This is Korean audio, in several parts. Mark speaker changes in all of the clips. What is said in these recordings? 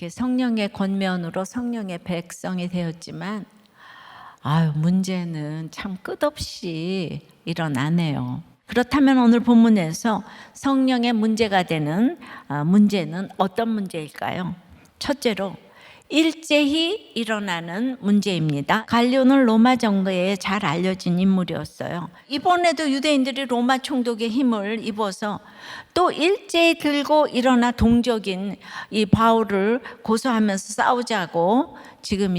Speaker 1: 이렇게 성령의 권면으로 성령의 백성이 되었지만 문제는 참 끝없이 일어나네요. 그렇다면 오늘 본문에서 성령의 문제가 되는 문제는 어떤 문제일까요? 첫째로 일제히 일어나는 문제입니다. 갈리오는 로마 정부에 잘 알려진 인물이었어요. 이번에도 유대인들이 로마 총독의 힘을 입어서 또 일제히 들고 일어나 동족인 이 바울을 고소하면서 싸우자고 지금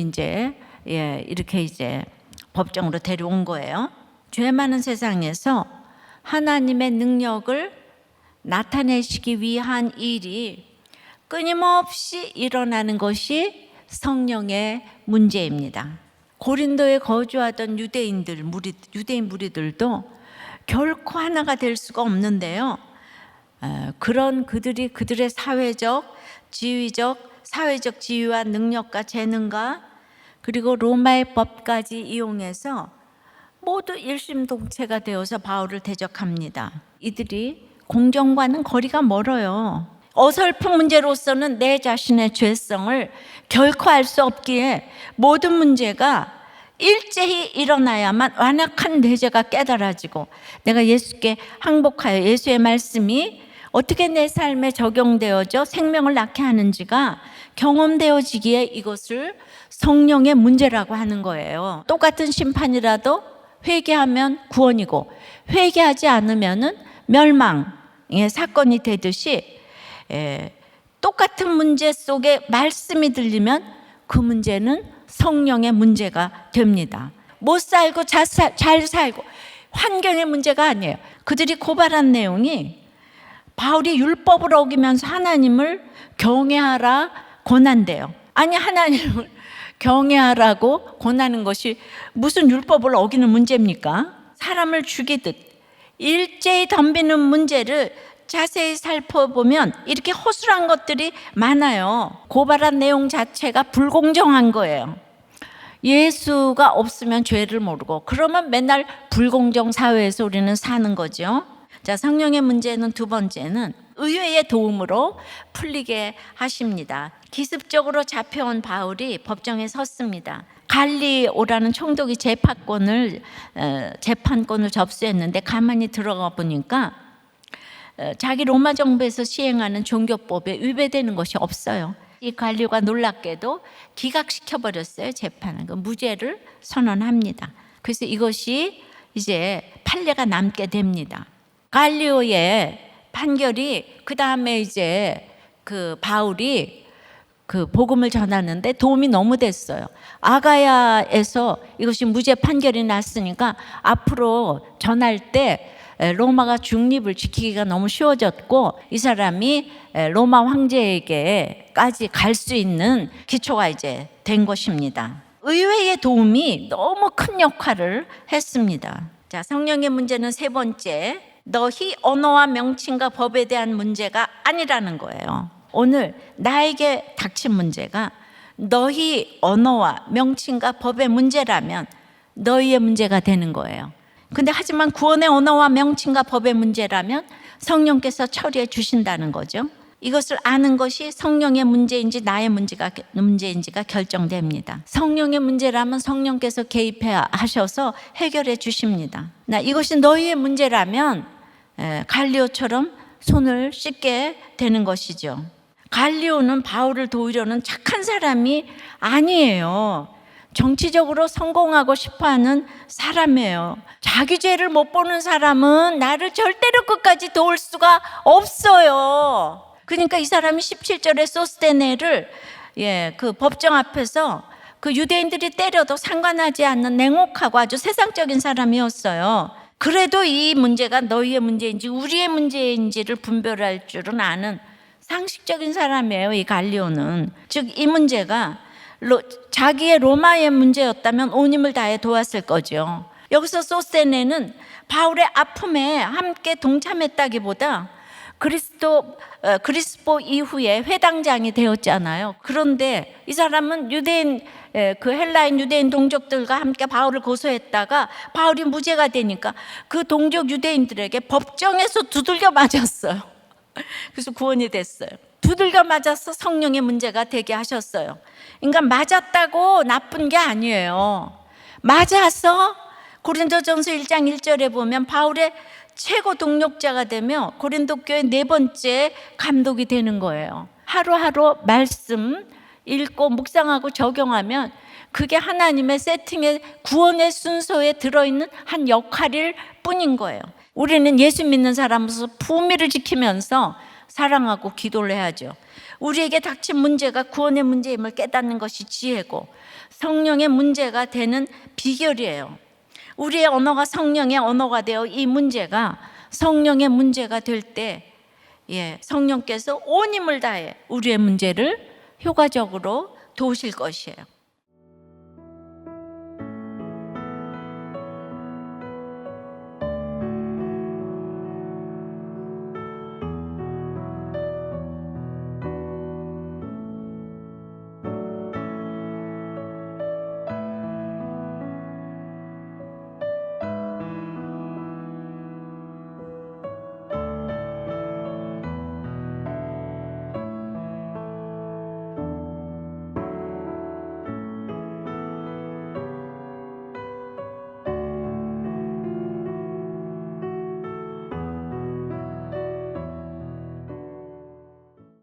Speaker 1: 이렇게 법정으로 데려온 거예요. 죄 많은 세상에서 하나님의 능력을 나타내시기 위한 일이 끊임없이 일어나는 것이 성령의 문제입니다. 고린도에 거주하던 유대인 무리들도 결코 하나가 될 수가 없는데요. 그런 그들의 사회적 지위와 능력과 재능과 그리고 로마의 법까지 이용해서 모두 일심동체가 되어서 바울을 대적합니다. 이들이 공정과는 거리가 멀어요. 어설픈 문제로서는 내 자신의 죄성을 결코 알 수 없기에 모든 문제가 일제히 일어나야만 완악한 내 죄가 깨달아지고 내가 예수께 항복하여 예수의 말씀이 어떻게 내 삶에 적용되어져 생명을 낳게 하는지가 경험되어지기에 이것을 성령의 문제라고 하는 거예요. 똑같은 심판이라도 회개하면 구원이고 회개하지 않으면 멸망의 사건이 되듯이 똑같은 문제 속에 말씀이 들리면 그 문제는 성령의 문제가 됩니다. 못 살고 잘 살고 환경의 문제가 아니에요. 그들이 고발한 내용이 바울이 율법을 어기면서 하나님을 경외하라 권한대요. 아니, 하나님을 경외하라고 권하는 것이 무슨 율법을 어기는 문제입니까? 사람을 죽이듯 일제히 덤비는 문제를 자세히 살펴보면 이렇게 허술한 것들이 많아요. 고발한 내용 자체가 불공정한 거예요. 예수가 없으면 죄를 모르고 그러면 맨날 불공정 사회에서 우리는 사는 거죠. 자, 성령의 문제는 두 번째는 의회의 도움으로 풀리게 하십니다. 기습적으로 잡혀온 바울이 법정에 섰습니다. 갈리오라는 총독이 재판권을 접수했는데 가만히 들어가 보니까 자기 로마 정부에서 시행하는 종교법에 위배되는 것이 없어요. 이 갈리오가 놀랍게도 기각시켜버렸어요. 재판을. 무죄를 선언합니다. 그래서 이것이 이제 판례가 남게 됩니다. 갈리오의 판결이 그 다음에 그 바울이 그 복음을 전하는데 도움이 너무 됐어요. 아가야에서 이것이 무죄 판결이 났으니까 앞으로 전할 때 로마가 중립을 지키기가 너무 쉬워졌고 이 사람이 로마 황제에게까지 갈 수 있는 기초가 된 것입니다. 의회의 도움이 너무 큰 역할을 했습니다. 자, 성령의 문제는 세 번째, 너희 언어와 명칭과 법에 대한 문제가 아니라는 거예요. 오늘 나에게 닥친 문제가 너희 언어와 명칭과 법의 문제라면 너희의 문제가 되는 거예요. 근데 하지만 구원의 언어와 명칭과 법의 문제라면 성령께서 처리해 주신다는 거죠. 이것을 아는 것이 성령의 문제인지 나의 문제인지가 결정됩니다. 성령의 문제라면 성령께서 개입해 하셔서 해결해 주십니다. 이것이 너희의 문제라면 갈리오처럼 손을 씻게 되는 것이죠. 갈리오는 바울을 도우려는 착한 사람이 아니에요. 정치적으로 성공하고 싶어하는 사람이에요. 자기 죄를 못 보는 사람은 나를 절대로 끝까지 도울 수가 없어요. 그러니까 이 사람이 17절에 소스테네를 그 법정 앞에서 그 유대인들이 때려도 상관하지 않는 냉혹하고 아주 세상적인 사람이었어요. 그래도 이 문제가 너희의 문제인지 우리의 문제인지를 분별할 줄은 아는 상식적인 사람이에요. 이 갈리오는. 즉 이 문제가 자기의 로마의 문제였다면 온 힘을 다해 도왔을 거죠. 여기서 소스테네는 바울의 아픔에 함께 동참했다기보다 그리스포 이후에 회당장이 되었잖아요. 그런데 이 사람은 헬라인 유대인 동족들과 함께 바울을 고소했다가 바울이 무죄가 되니까 그 동족 유대인들에게 법정에서 두들겨 맞았어요. 그래서 구원이 됐어요. 두들겨 맞아서 성령의 문제가 되게 하셨어요. 그러니까 맞았다고 나쁜 게 아니에요. 맞아서 고린도전서 1장 1절에 보면 바울의 최고 동력자가 되며 고린도 교회 4번째 감독이 되는 거예요. 하루하루 말씀 읽고 묵상하고 적용하면 그게 하나님의 세팅의 구원의 순서에 들어있는 한 역할일 뿐인 거예요. 우리는 예수 믿는 사람으로서 품위를 지키면서 사랑하고 기도를 해야죠. 우리에게 닥친 문제가 구원의 문제임을 깨닫는 것이 지혜고 성령의 문제가 되는 비결이에요. 우리의 언어가 성령의 언어가 되어 이 문제가 성령의 문제가 될 때 성령께서 온 힘을 다해 우리의 문제를 효과적으로 도우실 것이에요.